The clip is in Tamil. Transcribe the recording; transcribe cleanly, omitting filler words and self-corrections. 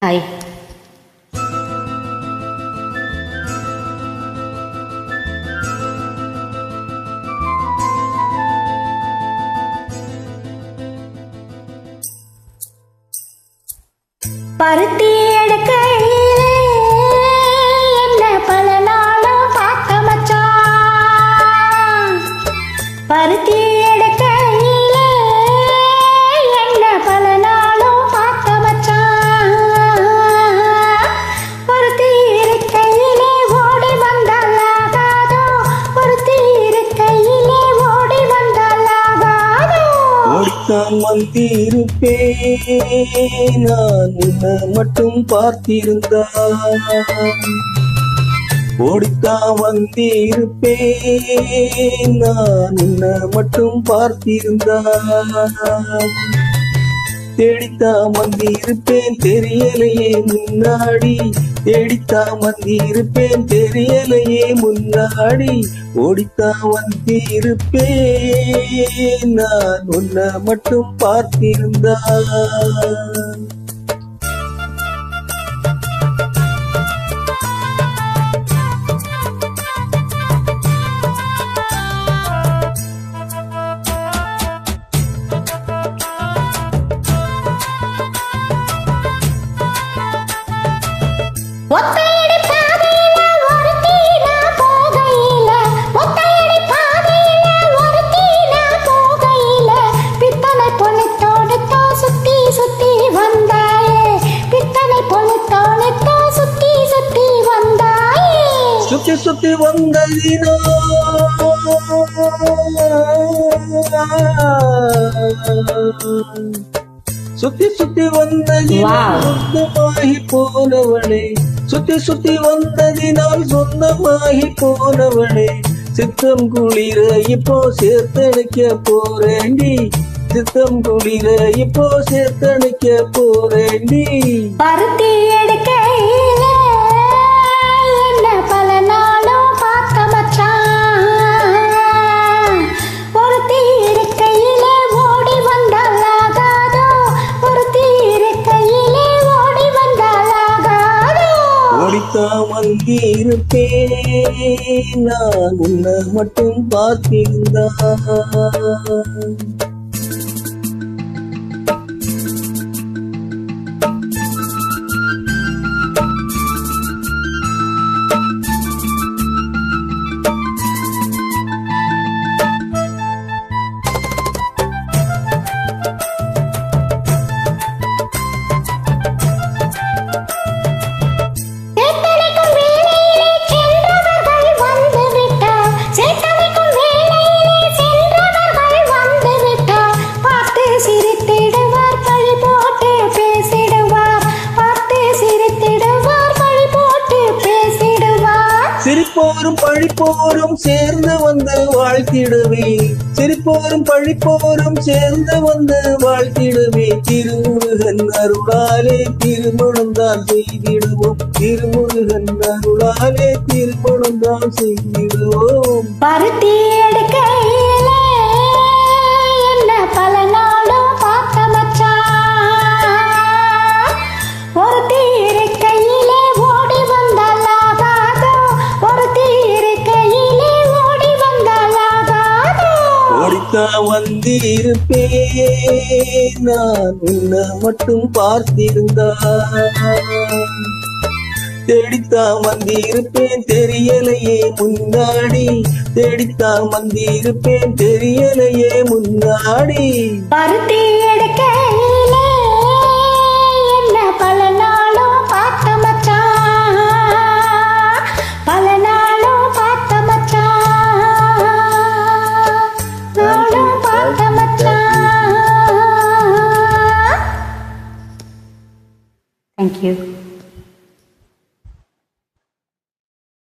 ஹாய். பருத்தி எடுக்கையிலே என்ன பல நாளும் பார்க்க மச்சான். பருத்தி எடுக்கையிலே என்ன பல நாளும் பார்க்க மச்சான். பருத்தி இருக்கையிலே ஓடி வந்தாலாகாதோ, பருத்தி இருக்கையிலே ஓடி வந்தாலாகாதோ. ஓடித்தான் வந்திருப்பேன் நான் உன்னை மட்டும் பார்த்திருந்தான். ஓடித்தான் வந்திருப்பேன் நான் உன்னை மட்டும் பார்த்திருந்தான். தேடித்தான் வந்திருப்பேன் தெரியலையே முன்னாடி, தேடித்தான் வந்திருப்பேன் தெரியலையே முன்னாடி. ஓடித்தான் வந்திருப்பேன் நான் உன்னை மட்டும் பார்த்திருந்தான். ஒத்தையடி பாதையில ஒருத்தி நான் போகையில, ஒத்தையடி பாதையில ஒருத்தி நான் போகையில, பித்தளை பொழுத்தோடுத்தோ சுத்தி சுத்தி வந்தாயே, பித்தளை பொழுத்தோடுத்தோ சுத்தி சுத்தி வந்தாயே. சுத்தி சுத்தி வந்ததினோ சுத்தி சுத்தி வந்ததினால் சொந்தமாகி போனவளே, சுத்தி சுத்தி வந்ததினால் சொந்தமாகி போனவளே. சித்தம் குளிர இப்போ சேர்த்தணைக்க போறேண்டி, சித்தம் குளிர இப்போ சேர்த்தணைக்க போறேண்டி. பருத்தி எடுக்கையில என்ன பல நாளும் பார்க்க மச்சான். ஒருத்தி இருக்கையிலே ஓடி வந்தாலாகாதோ, ஒருத்தி இருக்கையிலே ஓடி வந்தாலாகாதோ. ஓடித்தான் வந்திருப்பேன் நான் உன்னை மட்டும் பார்த்திருந்தான். சேத்தனைக்கும் வேலையிலே சென்றவர்கள் வந்து விட்டார், சேத்தனைக்கும் வேலையிலே சென்றவர்கள் வந்து விட்டார். பார்த்து சிரித்திடுவார், பழி போட்டு பேசிடுவார், பார்த்து சிரித்திடுவார், பழி போட்டு பேசிடுவார். சிரிப்போரும் பழிப்போரும் சேர்ந்து வந்து வாழ்த்திடுவே, சிரிப்போரும் பழிப்போரும் சேர்ந்து வந்து வாழ்த்திடுவே. திருமுருகன் அருளாலே திருமணம் தான் செய்திடுவோம், திருமுருகன் அருளாலே திருமணம் தான் செய்திடுவோம். பருத்தி எடுக்கையிலே என்ன பல நாளும் பார்க்க மச்சான். ஒருத்தி இருக்கையிலே ஓடி வந்தாலாகாதோ, ஒருத்தி இருக்கையிலே ஓடி வந்தாலாகாதோ. ஓடித்தான் வந்திருப்பேன் நான் உன்னை மட்டும் பார்த்திருந்தான். தேடித்தான் வந்திருப்பேன் தெரியலையே முன்னாடி, தேடித்தான் வந்திருப்பேன் தெரியலையே முன்னாடி. பருத்தி எடுக்கையிலே என்ன பல நாளும் பார்க்க மச்சான், பல நாளும் பார்க்க மச்சான், நாளும் பார்க்க மச்சான். Thank you.